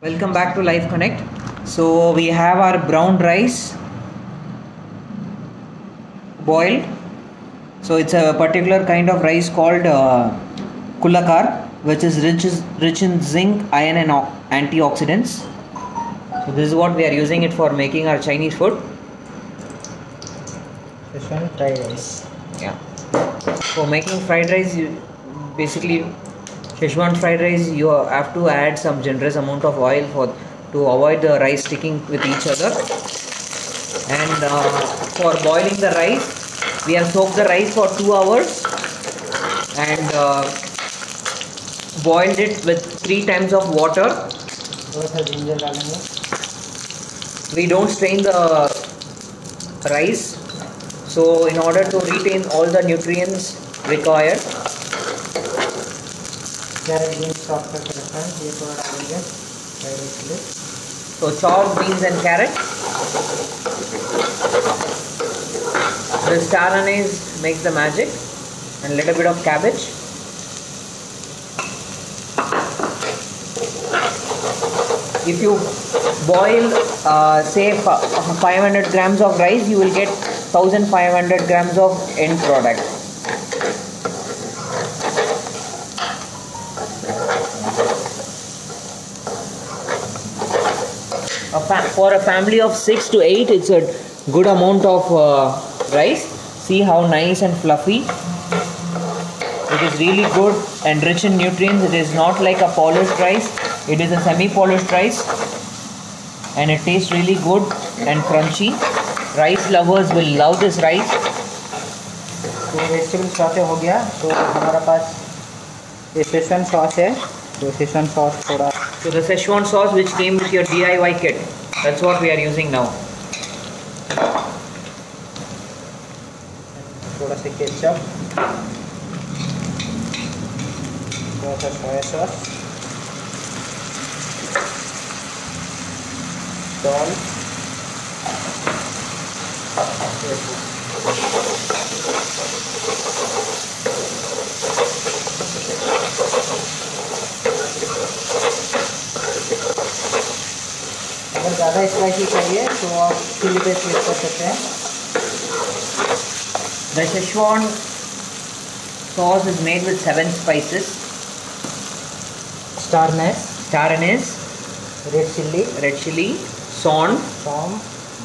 Welcome back to Life Connect. So we have our brown rice boiled. So it's a particular kind of rice called kulakar, which is rich in zinc, iron, and antioxidants. So this is what we are using it for making our Chinese food. Szechuan fried rice. Yeah. For making fried rice, basically Szechuan fried rice, you have to add some generous amount of oil to avoid the rice sticking with each other. And for boiling the rice, we have soaked the rice for 2 hours and boiled it with 3 times of water. We don't strain the rice, so in order to retain all the nutrients required. So chopped beans and carrot. The star anise makes the magic, and a little bit of cabbage. If you boil say 500 grams of rice, you will get 1500 grams of end product. For a family of 6 to 8, it's a good amount of rice. See how nice and fluffy. It is really good and rich in nutrients. It is not like a polished rice. It is a semi-polished rice, and it tastes really good and crunchy. Rice lovers will love this rice. तो vegetable sauce हो गया, तो हमारा पास ये सेशवन sauce है, तो सेशवन sauce थोड़ा. So the Szechuan sauce which came with your DIY kit, that's what we are using now. थोड़ा सा केचप, थोड़ा सा सोया सॉस, सॉल्ट, अगर ज़्यादा स्पाइसी चाहिए तो आप चिली पेस्ट यूज़ कर सकते हैं. The Szechuan sauce is made with 7 spices. Star anise, red chilli, sawn,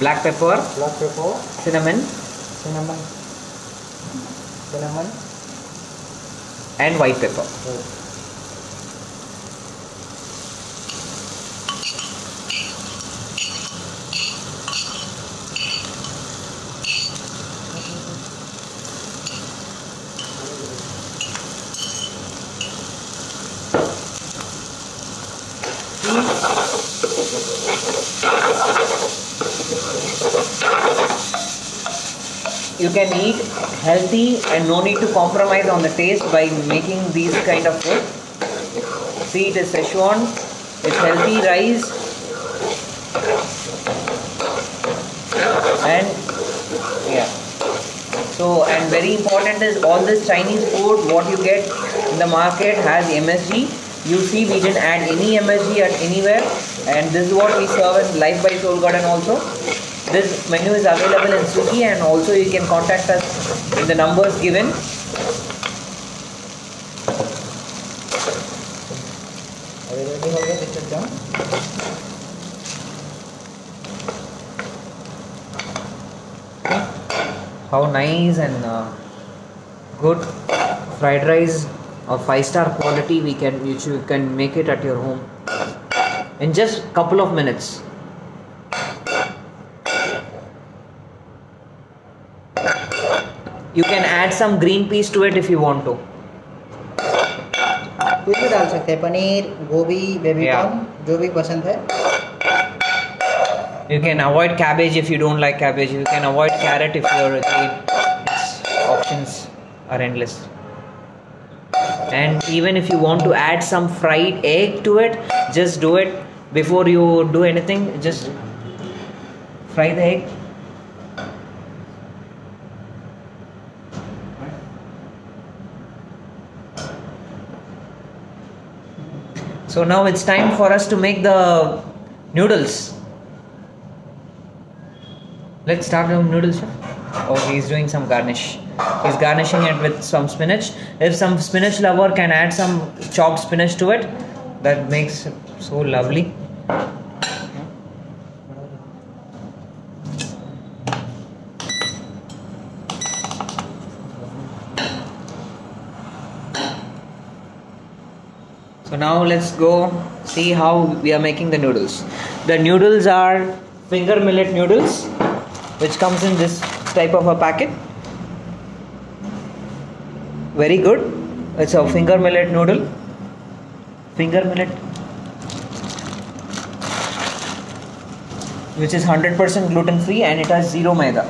black pepper, black pepper, cinnamon, and white pepper. You can eat healthy and no need to compromise on the taste by making these kind of food. See, it is Szechuan, it's healthy rice, and yeah. So, and very important is all this Chinese food what you get in the market has MSG. You see, we didn't add any MSG at anywhere, and this is what we serve in Life by Soul Garden also. This menu is available in Swiggy, and also you can contact us in the numbers given. Ready हो गया, this is done. How nice and good fried rice of 5-star quality you can make it at your home in just couple of minutes. You can add some green peas to it if you want to. कुछ भी डाल सकते हैं, पनीर, गोभी, baby corn, जो भी पसंद है. You can avoid cabbage if you don't like cabbage. You can avoid carrot if you're a kid. Options are endless. And even if you want to add some fried egg to it, just do it before you do anything. Just fry the egg. So now it's time for us to make the noodles. Let's start with noodles, chef. Oh, he's doing some garnish. He's garnishing it with some spinach. If some spinach lover can add some chopped spinach to it, that makes it so lovely. So now let's go see how we are making the noodles. The noodles are finger millet noodles, which comes in this type of a packet. Very good. It's a finger millet noodle. Finger millet, which is 100% gluten free and it has zero maida.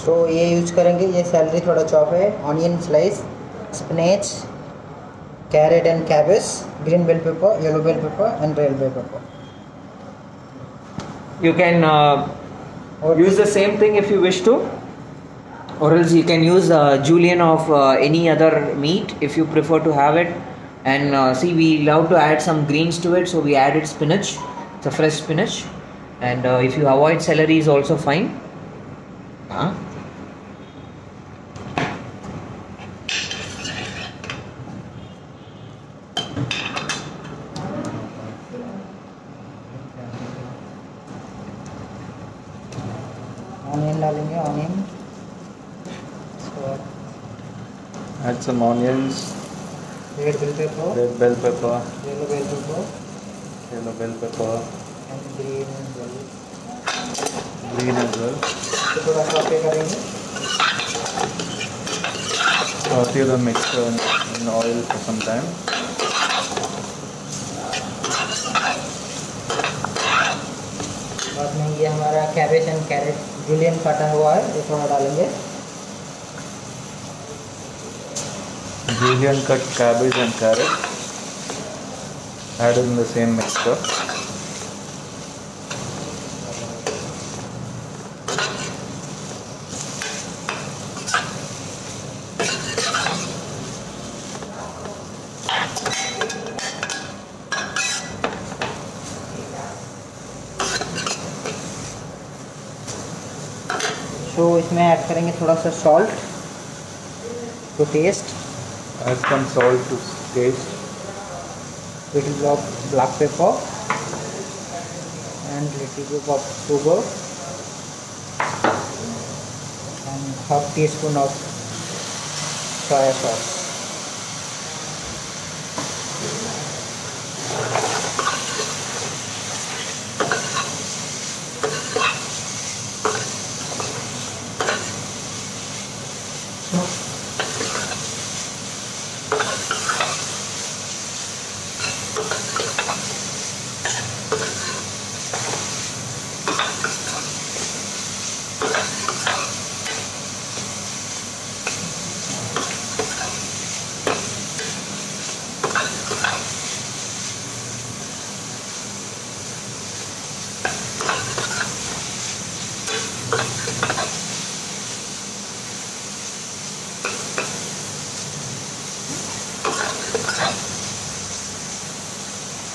तो ये use करेंगे, ये salary थोड़ा chop है, onion slice, spinach, carrot and cabbage, green bell pepper, yellow bell pepper and red bell pepper. You can use the same thing if you wish to, or else you can use julienne of any other meat if you prefer to have it. And see, we love to add some greens to it, so we added spinach. It's a fresh spinach. And if you avoid celery is also fine. Onion डालेंगे, onion, Add some onions, red bell pepper, red bell pepper, yellow bell pepper yellow bell pepper, and green bell. green as well. तो थोड़ा saute करेंगे. Saute the mixture in oil for some time. बाद में ये हमारा cabbage and carrot Julian काटा हुआ है, ये थोड़ा डालेंगे. Julienne cut cabbage and carrot added in the same mixture. तो इसमें ऐड करेंगे थोड़ा सा salt to taste, Add some salt to taste. little of black pepper and little bit of sugar and half teaspoon of soya sauce.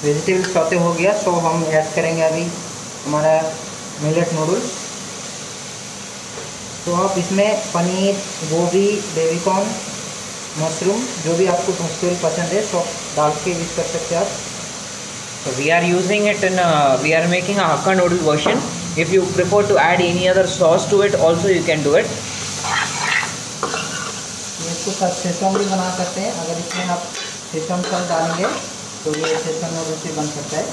Vegetable saute हो गया, सो हम add करेंगे अभी हमारा मिलेट नूडल्स. तो आप इसमें पनीर, गोभी, बेबीकॉर्न, मशरूम, जो भी आपको वेजिटेबल पसंद है सब डाल के यूज कर सकते हैं आप. So we are using it in we are making a Hakka noodle version. If you prefer to add any other sauce to it, also you can do it. इसको साथ सेसम भी बना सकते हैं. अगर इसमें आप सेसम सॉस डालेंगे तो ये सेसम नूडल्स भी बन सकता है.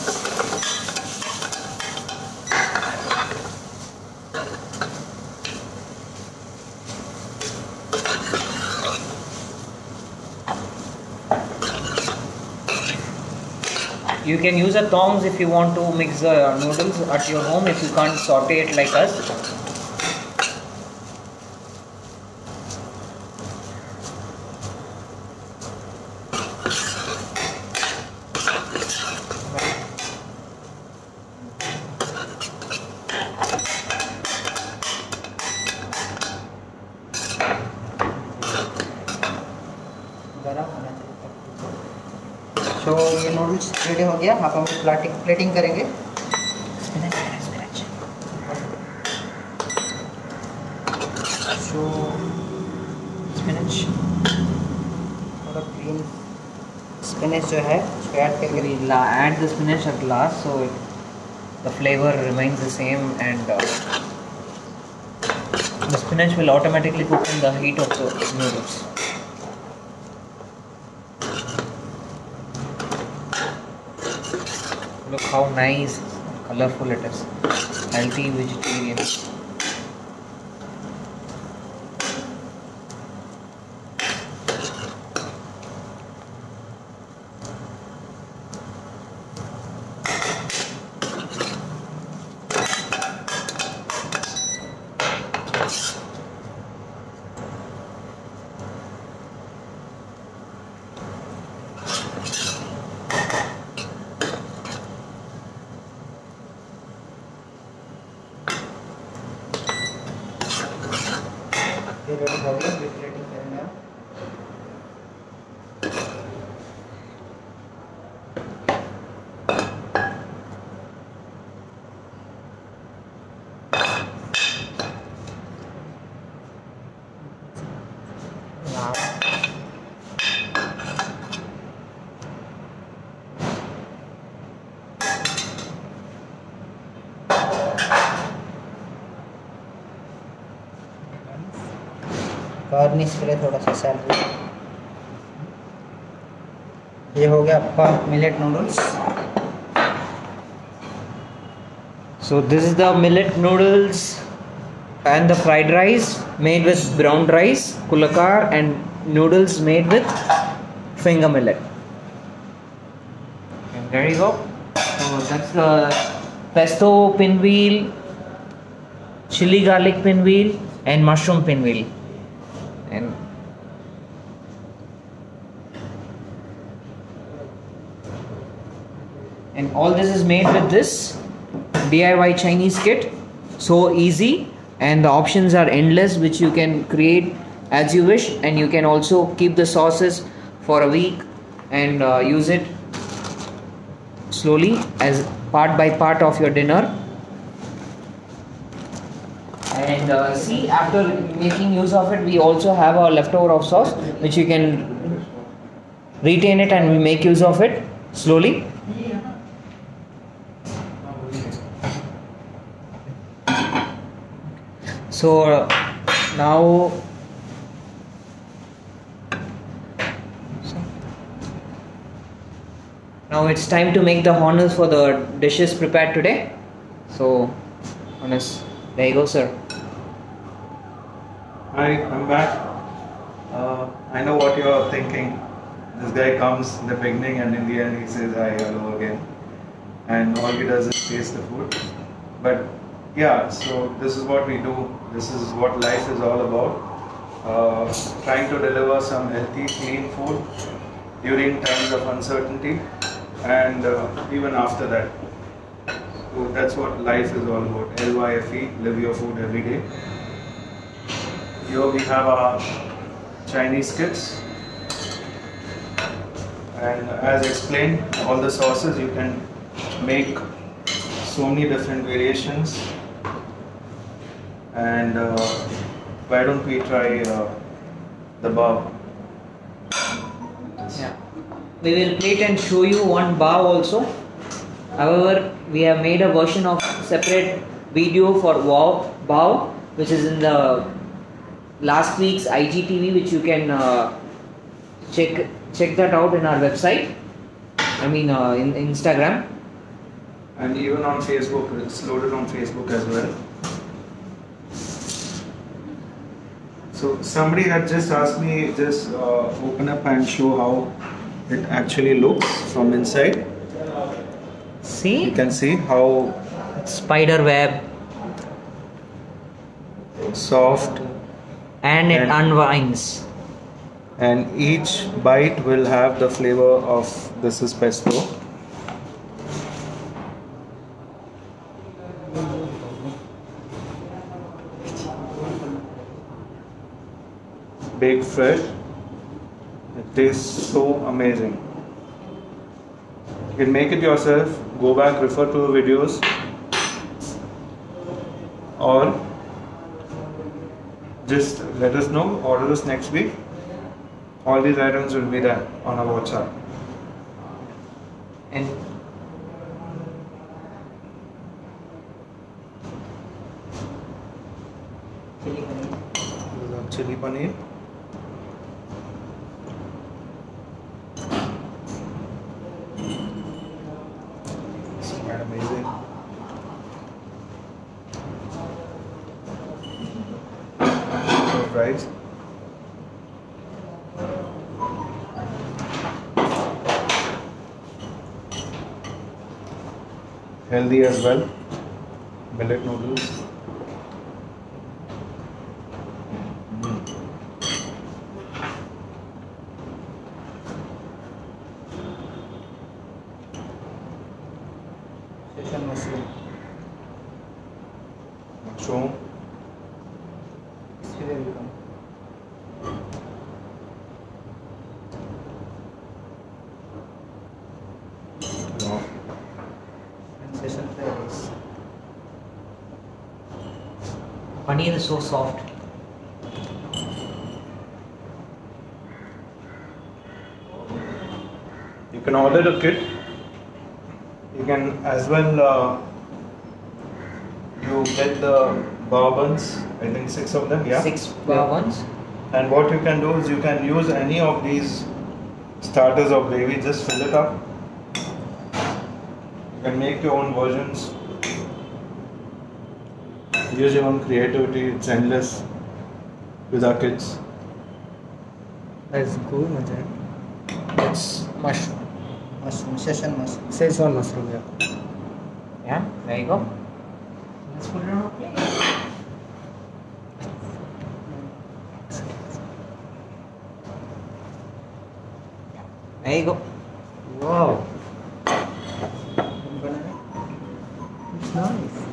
You can use a tongs if you want to mix the noodles at your home if you can't saute it like us. तो ये नूडल्स रेडी हो गया। अब हम प्लेटिंग करेंगे। So Spinach. थोड़ा ग्रीन स्पिनच जो है उसको ऐड करेंगे। We add the spinach at last, so the flavor remains the same, and the spinach will automatically cook in the heat of the noodles. Look how nice, colorful it is. Healthy vegetarian. ये ready हो गया। Plating करेंगे आप। Garnish के लिए थोड़ा सा salary. ये हो गया आपका millet noodles. So this is the millet noodles and the fried rice made with brown rice, kulakar, and noodles made with finger millet. And there you go. So that's the pesto pinwheel, chili garlic pinwheel, and mushroom pinwheel. And all this is made with this DIY Chinese kit. So easy, and the options are endless, which you can create as you wish, and you can also keep the sauces for a week and use it slowly as part by part of your dinner. And see, after making use of it, we also have our leftover of sauce, which you can retain it and make use of it slowly. So now it's time to make the honors for the dishes prepared today. So honest, there you go, sir. Hi, I'm back. I know what you're thinking. This guy comes in the beginning and in the end he says hi, hello again. And all he does is taste the food. But yeah, so this is what we do. This is what life is all about. Trying to deliver some healthy, clean food during times of uncertainty and even after that. So that's what life is all about. LYFE, live your food every day. Here we have our Chinese kits, and as explained, all the sauces you can make so many different variations. And why don't we try the bao? Yeah, we will plate and show you one bao also. However, we have made a version of separate video for bao, which is in the last week's IGTV, which you can check that out in our website. I mean in Instagram. And even on Facebook, it's loaded on Facebook as well. So somebody had just asked me, just open up and show how it actually looks from inside. See? You can see how Spider web. soft, And it And- unwinds. and each bite will have the flavor of this is pesto. Baked fresh. It tastes so amazing. You can make it yourself. Go back, refer to the videos, or just let us know. Order us next week. All these items will be there on our WhatsApp. And chili paneer. These are chili paneer. It's quite amazing. Fries. Healthy as well. Millet noodles. Session mushroom. Mushroom. Here will come. No. And session fried rice. Paneer is so soft. You can order a kit. You can as well you get the bourbons. I think 6 of them. Yeah. 6 ones. And what you can do is you can use any of these starters of gravy. Just fill it up. You can make your own versions. Use your own creativity. It's endless with our kids. That's good, Majan. It's mushroom. Mushroom. Session mushroom. Szechuan mushroom, yeah. Yeah, there you go. Let's put it on a plate. There you go. Wow, Banana. it's nice.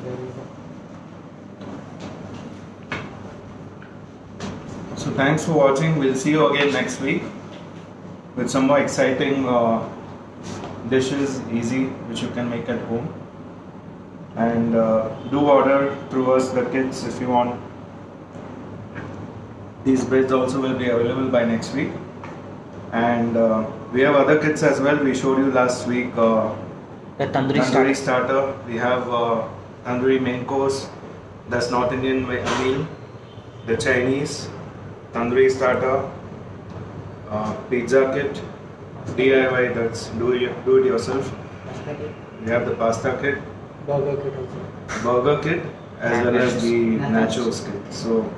There you go. So thanks for watching. We'll see you again next week with some more exciting dishes, easy, which you can make at home. And do order through us, the kids, if you want. These breads also will be available by next week. And we have other kits as well. We showed you last week The tandoori tandoori starter. starter. We have tandoori main course, that's North Indian meal. The Chinese tandoori starter, pizza kit, DIY, that's do it yourself. We have the pasta kit, Burger kit also. burger kit, as And well as the nachos. nachos kit. So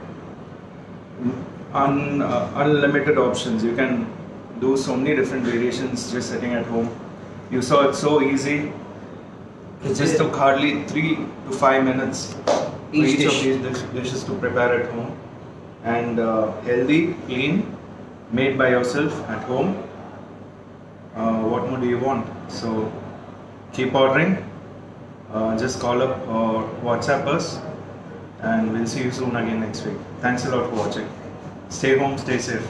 unlimited options. You can do so many different varitions just sitting at home. You saw it's so easy. It just took hardly 3 to 5 minutes for Each each of dish. these dishes to prepare at home. And healthy, clean, made by yourself at home. What more do you want? So keep ordering. Just call up or WhatsApp us, and we'll see you soon again next week. Thanks a lot for watching. Stay home, stay safe.